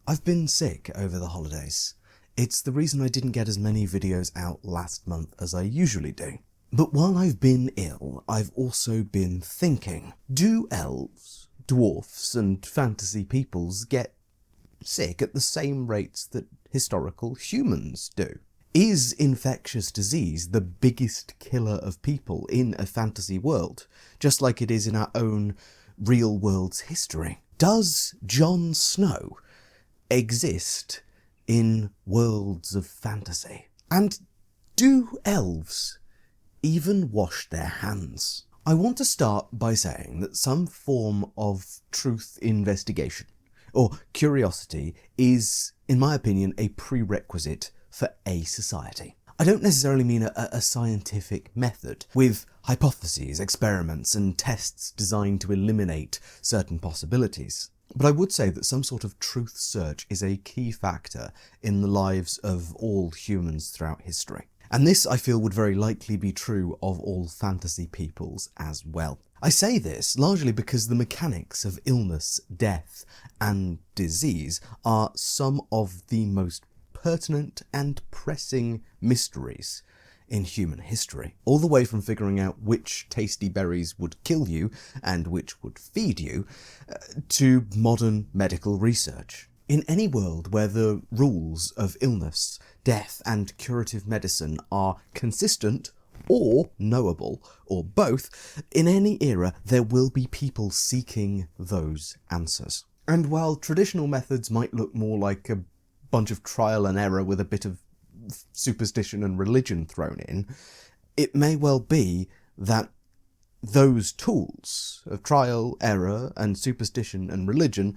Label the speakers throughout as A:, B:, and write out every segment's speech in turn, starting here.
A: I've been sick over the holidays. It's the reason I didn't get as many videos out last month as I usually do. But while I've been ill, I've also been thinking, do elves, dwarfs and fantasy peoples get sick at the same rates that historical humans do? Is infectious disease the biggest killer of people in a fantasy world, just like it is in our own real world's history? Does Jon Snow exist in worlds of fantasy? And do elves even wash their hands? I want to start by saying that some form of truth investigation or curiosity is, in my opinion, a prerequisite for a society. I don't necessarily mean a scientific method with hypotheses, experiments, and tests designed to eliminate certain possibilities. But I would say that some sort of truth search is a key factor in the lives of all humans throughout history. And this, I feel, would very likely be true of all fantasy peoples as well. I say this largely because the mechanics of illness, death, and disease are some of the most pertinent and pressing mysteries in human history, all the way from figuring out which tasty berries would kill you and which would feed you, to modern medical research. In any world where the rules of illness, death, and curative medicine are consistent or knowable, or both, in any era there will be people seeking those answers. And while traditional methods might look more like a bunch of trial and error with a bit of superstition and religion thrown in, it may well be that those tools of trial, error, and superstition and religion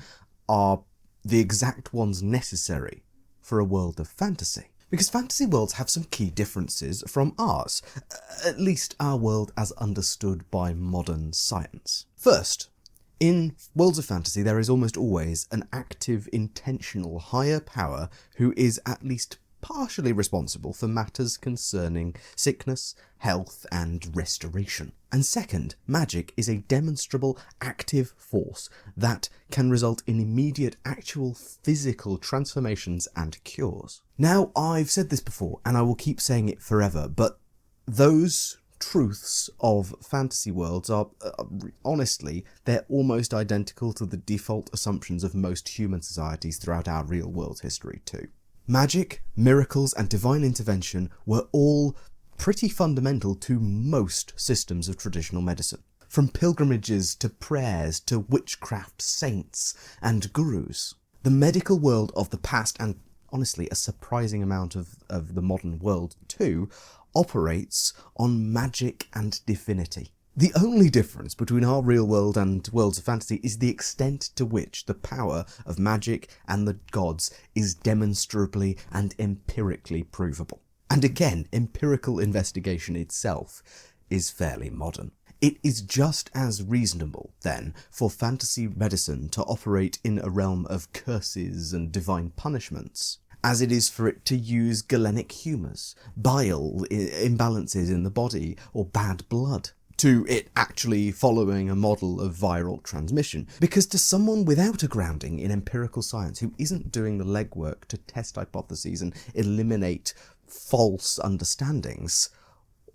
A: are the exact ones necessary for a world of fantasy. Because fantasy worlds have some key differences from ours, at least our world as understood by modern science. First, in worlds of fantasy there is almost always an active, intentional higher power who is at least partially responsible for matters concerning sickness, health, and restoration. And second, magic is a demonstrable, active force that can result in immediate, actual physical transformations and cures. Now, I've said this before, and I will keep saying it forever, but those truths of fantasy worlds are, honestly, they're almost identical to the default assumptions of most human societies throughout our real world history too. Magic, miracles, and divine intervention were all pretty fundamental to most systems of traditional medicine. From pilgrimages to prayers to witchcraft saints and gurus. The medical world of the past, and honestly a surprising amount of the modern world too, operates on magic and divinity. The only difference between our real world and worlds of fantasy is the extent to which the power of magic and the gods is demonstrably and empirically provable. And again, empirical investigation itself is fairly modern. It is just as reasonable, then, for fantasy medicine to operate in a realm of curses and divine punishments, as it is for it to use galenic humours, bile imbalances in the body, or bad blood, to it actually following a model of viral transmission. Because to someone without a grounding in empirical science, who isn't doing the legwork to test hypotheses and eliminate false understandings,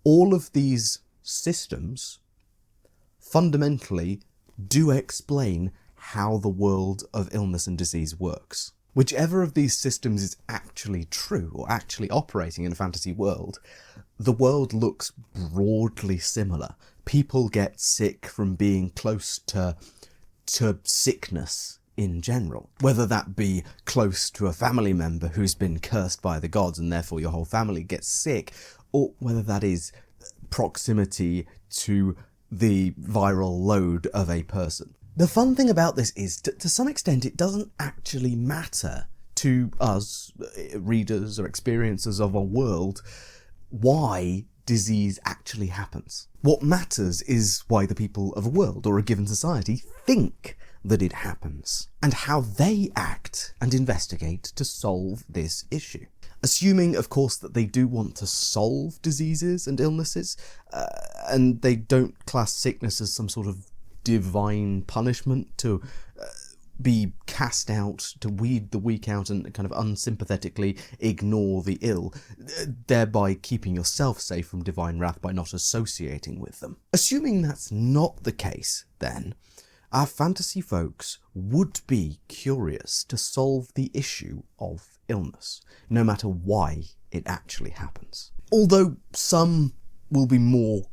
A: all of these systems fundamentally do explain how the world of illness and disease works. Whichever of these systems is actually true or actually operating in a fantasy world, the world looks broadly similar. People get sick from being close to sickness in general. Whether that be close to a family member who's been cursed by the gods and therefore your whole family gets sick, or whether that is proximity to the viral load of a person. The fun thing about this is, to some extent, it doesn't actually matter to us, readers or experiencers of a world, why disease actually happens. What matters is why the people of a world or a given society think that it happens, and how they act and investigate to solve this issue. Assuming, of course, that they do want to solve diseases and illnesses, and they don't class sickness as some sort of divine punishment to be cast out, to weed the weak out and kind of unsympathetically ignore the ill, thereby keeping yourself safe from divine wrath by not associating with them. Assuming that's not the case, then, our fantasy folks would be curious to solve the issue of illness, no matter why it actually happens. Although some will be more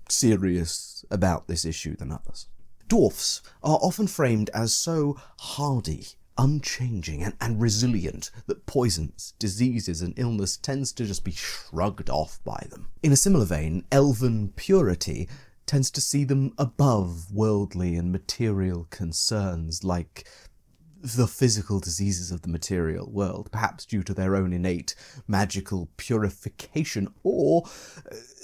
A: serious about this issue than others. Dwarfs are often framed as so hardy, unchanging, and resilient that poisons, diseases, and illness tends to just be shrugged off by them. In a similar vein, elven purity tends to see them above worldly and material concerns like the physical diseases of the material world, perhaps due to their own innate magical purification or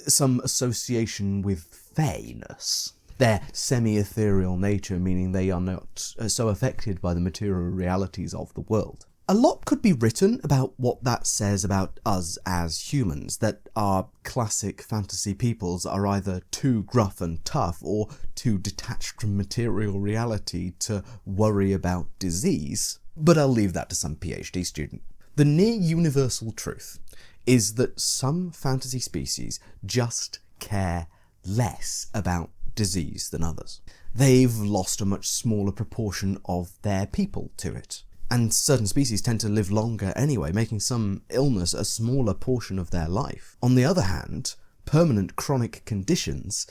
A: some association with fayness. Their semi-ethereal nature, meaning they are not so affected by the material realities of the world. A lot could be written about what that says about us as humans, that our classic fantasy peoples are either too gruff and tough or too detached from material reality to worry about disease, but I'll leave that to some PhD student. The near universal truth is that some fantasy species just care less about disease than others. They've lost a much smaller proportion of their people to it. And certain species tend to live longer anyway, making some illness a smaller portion of their life. On the other hand, permanent chronic conditions,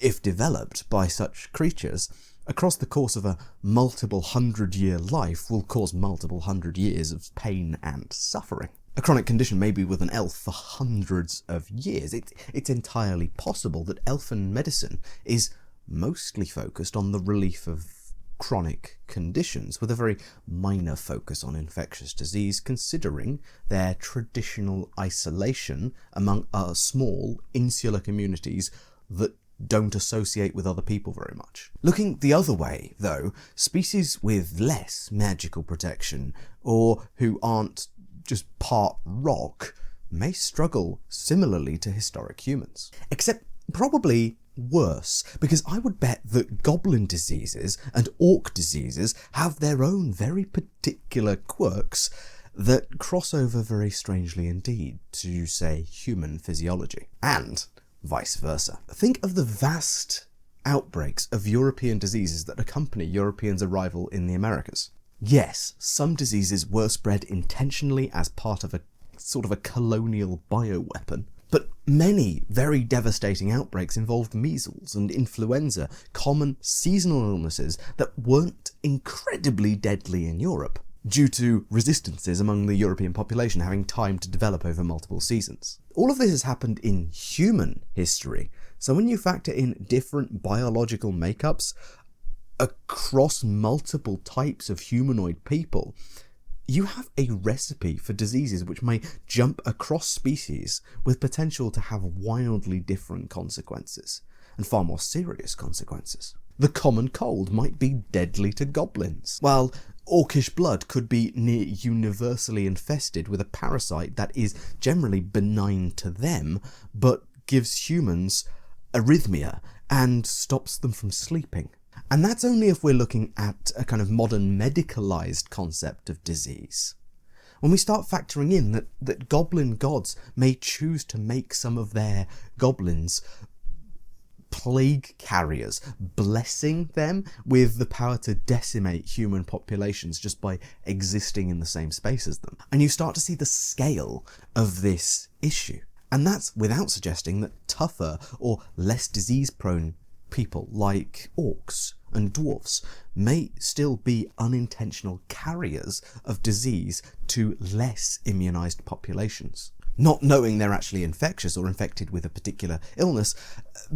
A: if developed by such creatures, across the course of a multiple 100-year life will cause multiple 100 years of pain and suffering. A chronic condition may be with an elf for hundreds of years. It's entirely possible that elfin medicine is mostly focused on the relief of chronic conditions, with a very minor focus on infectious disease, considering their traditional isolation among small, insular communities that don't associate with other people very much. Looking the other way, though, species with less magical protection, or who aren't just part rock, may struggle similarly to historic humans. Except probably worse, because I would bet that goblin diseases and orc diseases have their own very particular quirks that cross over very strangely indeed to, say, human physiology. And vice versa. Think of the vast outbreaks of European diseases that accompany Europeans' arrival in the Americas. Yes, some diseases were spread intentionally as part of a sort of a colonial bioweapon, but many very devastating outbreaks involved measles and influenza, common seasonal illnesses that weren't incredibly deadly in Europe, due to resistances among the European population having time to develop over multiple seasons. All of this has happened in human history, so when you factor in different biological makeups across multiple types of humanoid people, you have a recipe for diseases which may jump across species with potential to have wildly different consequences, and far more serious consequences. The common cold might be deadly to goblins, while orcish blood could be near universally infested with a parasite that is generally benign to them, but gives humans arrhythmia and stops them from sleeping. And that's only if we're looking at a kind of modern medicalized concept of disease. When we start factoring in that goblin gods may choose to make some of their goblins plague carriers, blessing them with the power to decimate human populations just by existing in the same space as them. And you start to see the scale of this issue. And that's without suggesting that tougher or less disease-prone people like orcs and dwarfs may still be unintentional carriers of disease to less immunized populations, not knowing they're actually infectious or infected with a particular illness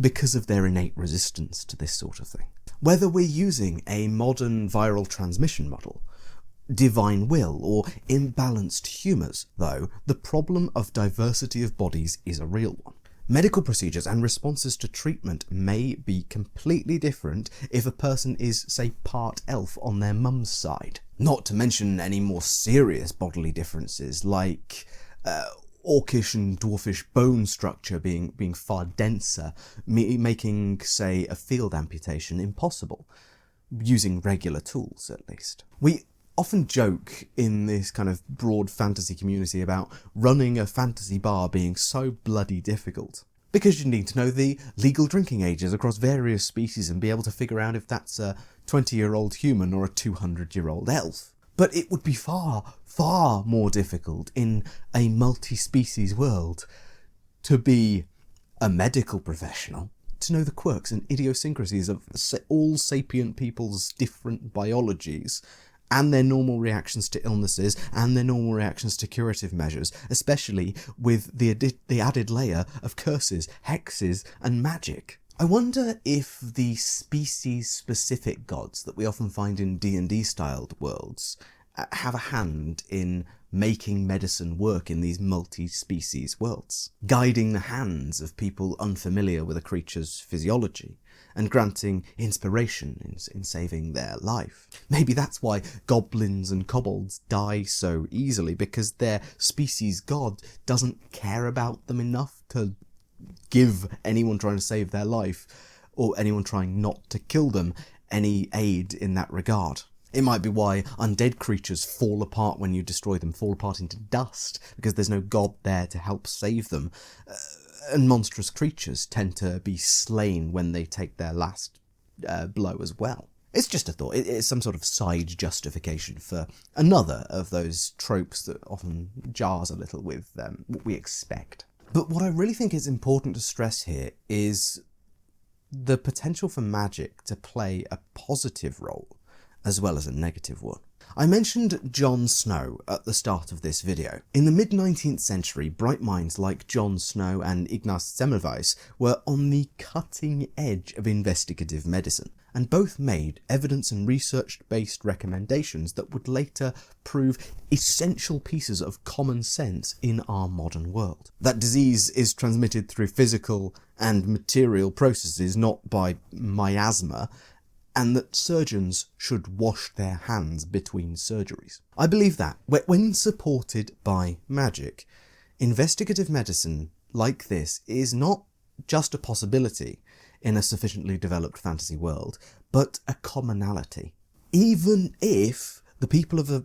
A: because of their innate resistance to this sort of thing. Whether we're using a modern viral transmission model, divine will, or imbalanced humours, though, the problem of diversity of bodies is a real one. Medical procedures and responses to treatment may be completely different if a person is, say, part elf on their mum's side. Not to mention any more serious bodily differences, like orcish and dwarfish bone structure being far denser, making, say, a field amputation impossible. using regular tools at least. We often joke in this kind of broad fantasy community about running a fantasy bar being so bloody difficult, because you need to know the legal drinking ages across various species and be able to figure out if that's a 20-year-old human or a 200-year-old elf. But it would be far, far more difficult in a multi-species world to be a medical professional, to know the quirks and idiosyncrasies of all sapient people's different biologies, and their normal reactions to illnesses, and their normal reactions to curative measures, especially with the added layer of curses, hexes, and magic. I wonder if the species-specific gods that we often find in D&D-styled worlds have a hand in making medicine work in these multi-species worlds, guiding the hands of people unfamiliar with a creature's physiology, and granting inspiration in saving their life. Maybe that's why goblins and kobolds die so easily, because their species god doesn't care about them enough to give anyone trying to save their life, or anyone trying not to kill them, any aid in that regard. It might be why undead creatures fall apart when you destroy them, fall apart into dust, because there's no god there to help save them. And monstrous creatures tend to be slain when they take their last blow as well. It's just a thought. It's some sort of side justification for another of those tropes that often jars a little with what we expect. But what I really think is important to stress here is the potential for magic to play a positive role as well as a negative one. I mentioned Jon Snow at the start of this video. In the mid-19th century, bright minds like Jon Snow and Ignaz Semmelweis were on the cutting edge of investigative medicine, and both made evidence and research-based recommendations that would later prove essential pieces of common sense in our modern world. That disease is transmitted through physical and material processes, not by miasma, and that surgeons should wash their hands between surgeries. I believe that, when supported by magic, investigative medicine like this is not just a possibility in a sufficiently developed fantasy world, but a commonality. Even if the people of a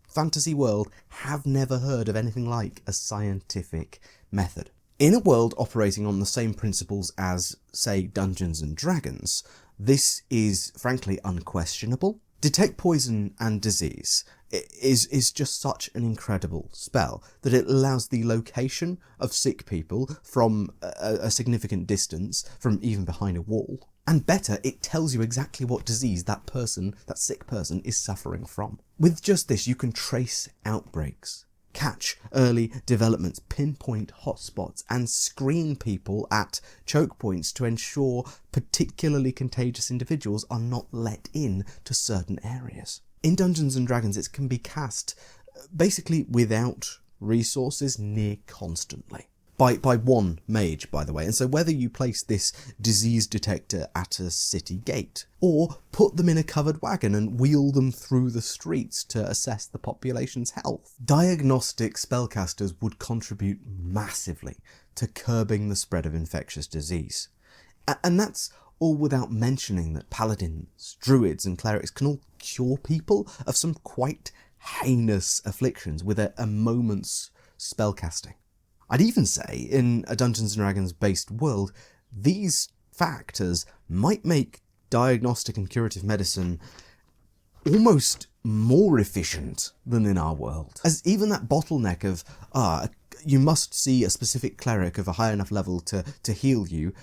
A: fantasy world have never heard of anything like a scientific method. In a world operating on the same principles as, say, Dungeons and Dragons, this is frankly unquestionable. Detect poison and disease is just such an incredible spell that it allows the location of sick people from a significant distance, from even behind a wall. And better, it tells you exactly what disease that sick person is suffering from. With just this, you can trace outbreaks, catch early developments, pinpoint hotspots, and screen people at choke points to ensure particularly contagious individuals are not let in to certain areas. In Dungeons and Dragons, it can be cast basically without resources near constantly. By one mage, by the way, and so whether you place this disease detector at a city gate, or put them in a covered wagon and wheel them through the streets to assess the population's health, diagnostic spellcasters would contribute massively to curbing the spread of infectious disease. And that's all without mentioning that paladins, druids, and clerics can all cure people of some quite heinous afflictions with a moment's spellcasting. I'd even say, in a Dungeons & Dragons based world, these factors might make diagnostic and curative medicine almost more efficient than in our world. As even that bottleneck of, you must see a specific cleric of a high enough level to heal you,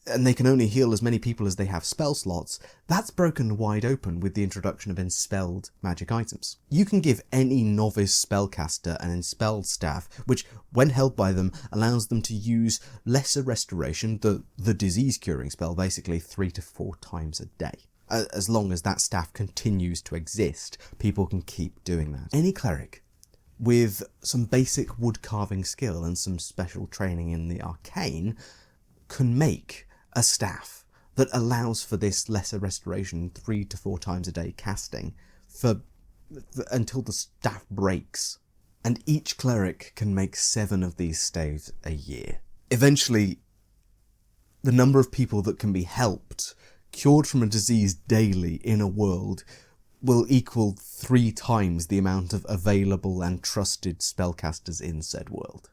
A: and they can only heal as many people as they have spell slots, that's broken wide open with the introduction of enspelled magic items. You can give any novice spellcaster an enspelled staff, which, when held by them, allows them to use lesser restoration, the disease-curing spell, basically 3 to 4 times a day. As long as that staff continues to exist, people can keep doing that. Any cleric with some basic wood-carving skill and some special training in the arcane can make a staff that allows for this lesser restoration 3 to 4 times a day casting until the staff breaks. And each cleric can make 7 of these staves a year. Eventually, the number of people that can be helped cured from a disease daily in a world will equal 3 times the amount of available and trusted spellcasters in said world.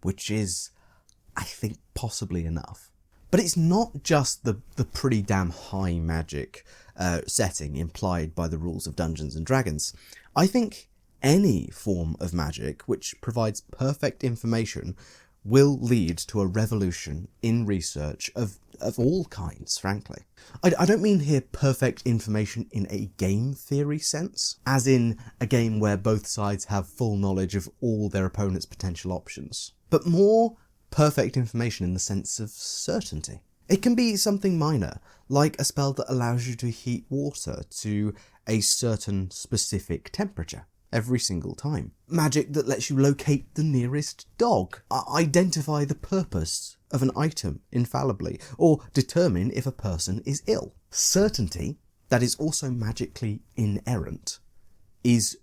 A: Which is, I think, possibly enough. But it's not just the pretty damn high magic setting implied by the rules of Dungeons and Dragons. I think any form of magic which provides perfect information will lead to a revolution in research of all kinds, frankly. I don't mean here perfect information in a game theory sense, as in a game where both sides have full knowledge of all their opponent's potential options, but more perfect information in the sense of certainty. It can be something minor, like a spell that allows you to heat water to a certain specific temperature every single time. Magic that lets you locate the nearest dog, identify the purpose of an item infallibly, or determine if a person is ill. Certainty that is also magically inerrant is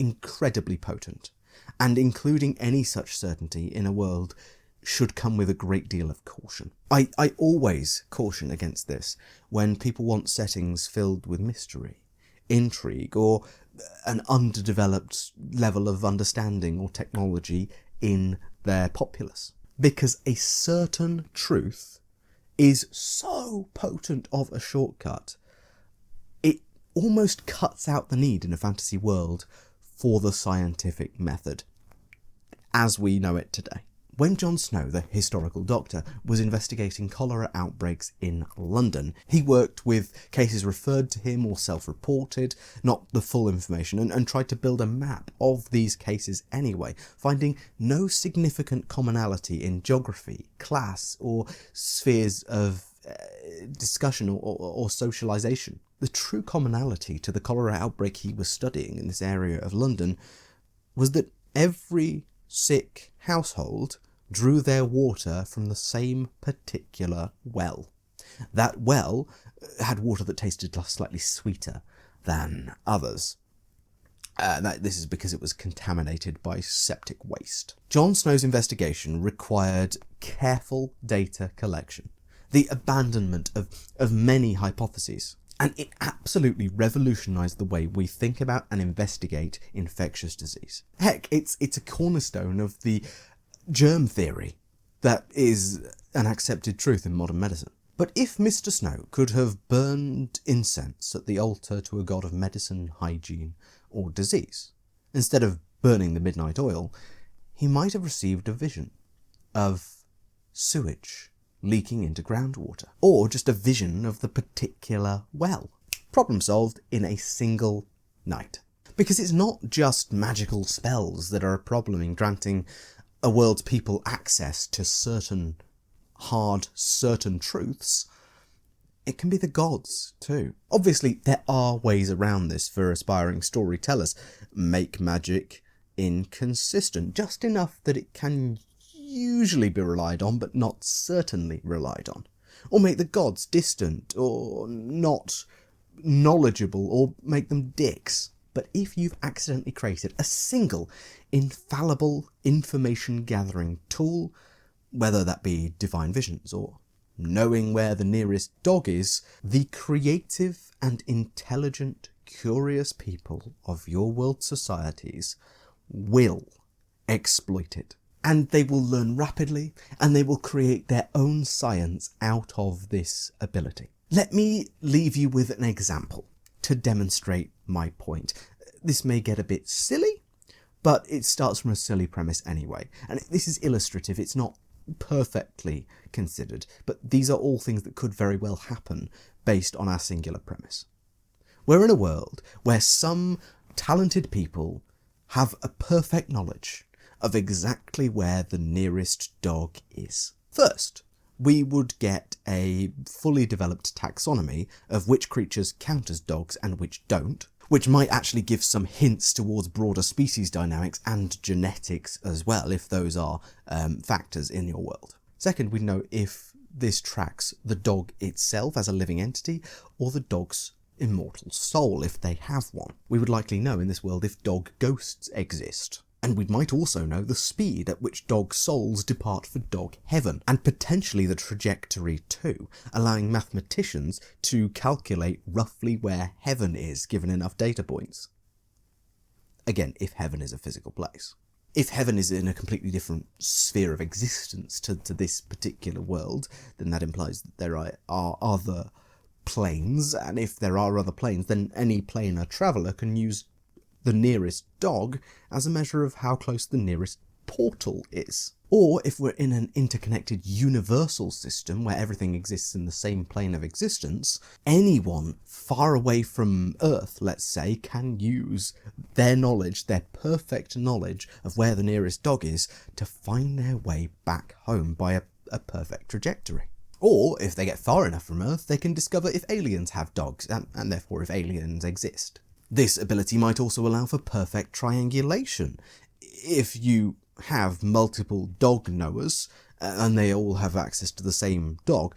A: incredibly potent, and including any such certainty in a world should come with a great deal of caution. I always caution against this when people want settings filled with mystery, intrigue, or an underdeveloped level of understanding or technology in their populace. Because a certain truth is so potent of a shortcut, it almost cuts out the need in a fantasy world for the scientific method, as we know it today. When Jon Snow, the historical doctor, was investigating cholera outbreaks in London, he worked with cases referred to him or self-reported, not the full information, and tried to build a map of these cases anyway, finding no significant commonality in geography, class, or spheres of discussion or socialisation. The true commonality to the cholera outbreak he was studying in this area of London was that every sick household drew their water from the same particular well. That well had water that tasted slightly sweeter than others. This is because it was contaminated by septic waste. Jon Snow's investigation required careful data collection, the abandonment of many hypotheses, and it absolutely revolutionised the way we think about and investigate infectious disease. Heck, it's a cornerstone of the germ theory that is an accepted truth in modern medicine. But if Mr. Snow could have burned incense at the altar to a god of medicine, hygiene, or disease, instead of burning the midnight oil, he might have received a vision of sewage leaking into groundwater, or just a vision of the particular well. Problem solved in a single night. Because it's not just magical spells that are a problem in granting a world's people access to certain truths. It can be the gods too. Obviously, there are ways around this for aspiring storytellers. Make magic inconsistent, just enough that it can usually be relied on, but not certainly relied on. Or make the gods distant, or not knowledgeable, or make them dicks. But if you've accidentally created a single infallible information gathering tool, whether that be divine visions or knowing where the nearest dog is, the creative and intelligent, curious people of your world societies will exploit it. And they will learn rapidly, and they will create their own science out of this ability. Let me leave you with an example to demonstrate my point. This may get a bit silly, but it starts from a silly premise anyway. And this is illustrative, it's not perfectly considered, but these are all things that could very well happen based on our singular premise. We're in a world where some talented people have a perfect knowledge of exactly where the nearest dog is. First, we would get a fully developed taxonomy of which creatures count as dogs and which don't, which might actually give some hints towards broader species dynamics and genetics as well, if those are factors in your world. Second, we know if this tracks the dog itself as a living entity, or the dog's immortal soul, if they have one. We would likely know in this world if dog ghosts exist. And we might also know the speed at which dog souls depart for dog heaven, and potentially the trajectory too, allowing mathematicians to calculate roughly where heaven is given enough data points. Again, if heaven is a physical place. If heaven is in a completely different sphere of existence to this particular world, then that implies that there are other planes, and if there are other planes, then any planar traveller can use the nearest dog as a measure of how close the nearest portal is. Or if we're in an interconnected universal system where everything exists in the same plane of existence, anyone far away from Earth, let's say, can use their knowledge, their perfect knowledge of where the nearest dog is, to find their way back home by a perfect trajectory. Or, if they get far enough from Earth, they can discover if aliens have dogs, and therefore if aliens exist. This ability might also allow for perfect triangulation. If you have multiple dog knowers, and they all have access to the same dog,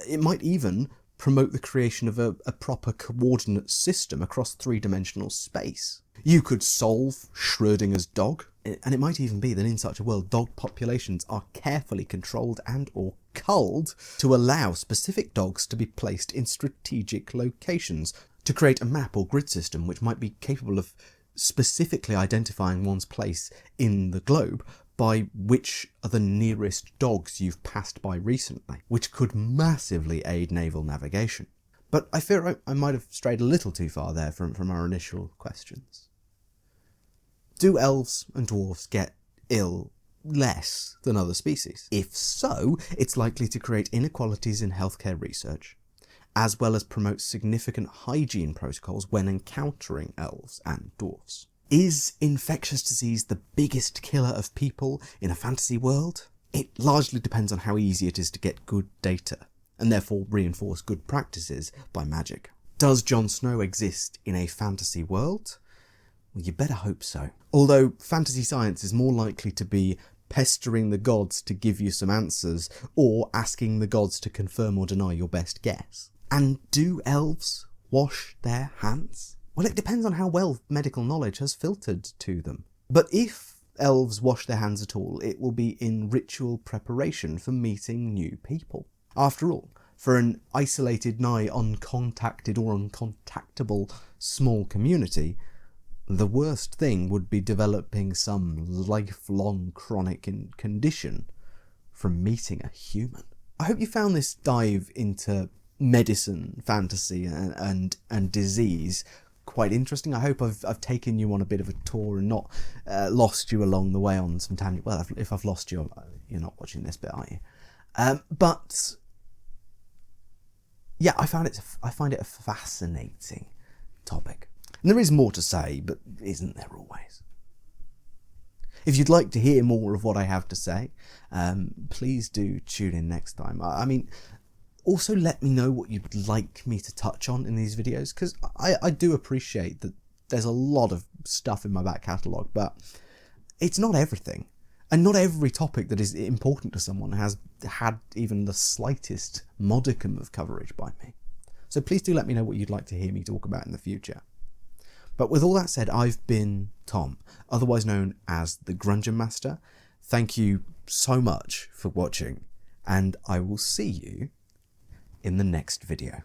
A: it might even promote the creation of a proper coordinate system across three-dimensional space. You could solve Schrödinger's dog, and it might even be that in such a world, dog populations are carefully controlled and or culled to allow specific dogs to be placed in strategic locations, to create a map or grid system which might be capable of specifically identifying one's place in the globe by which are the nearest dogs you've passed by recently, which could massively aid naval navigation. But I fear I might have strayed a little too far there from our initial questions. Do elves and dwarves get ill less than other species? If so, it's likely to create inequalities in healthcare research, as well as promote significant hygiene protocols when encountering elves and dwarves. Is infectious disease the biggest killer of people in a fantasy world? It largely depends on how easy it is to get good data, and therefore reinforce good practices by magic. Does Jon Snow exist in a fantasy world? Well, you better hope so. Although fantasy science is more likely to be pestering the gods to give you some answers, or asking the gods to confirm or deny your best guess. And do elves wash their hands? Well, it depends on how well medical knowledge has filtered to them. But if elves wash their hands at all, it will be in ritual preparation for meeting new people. After all, for an isolated, nigh uncontacted or uncontactable small community, the worst thing would be developing some lifelong chronic condition from meeting a human. I hope you found this dive into medicine, fantasy, and disease quite interesting. I hope I've taken you on a bit of a tour and not lost you along the way on some tangent. Well, if I've lost you, you're not watching this bit, are you? But yeah, I find it a fascinating topic. And there is more to say, but isn't there always? If you'd like to hear more of what I have to say, please do tune in next time. I mean, also let me know what you'd like me to touch on in these videos, because I do appreciate that there's a lot of stuff in my back catalogue, but it's not everything. And not every topic that is important to someone has had even the slightest modicum of coverage by me. So please do let me know what you'd like to hear me talk about in the future. But with all that said, I've been Tom, otherwise known as thegrungeonmaster. Thank you so much for watching, and I will see you in the next video.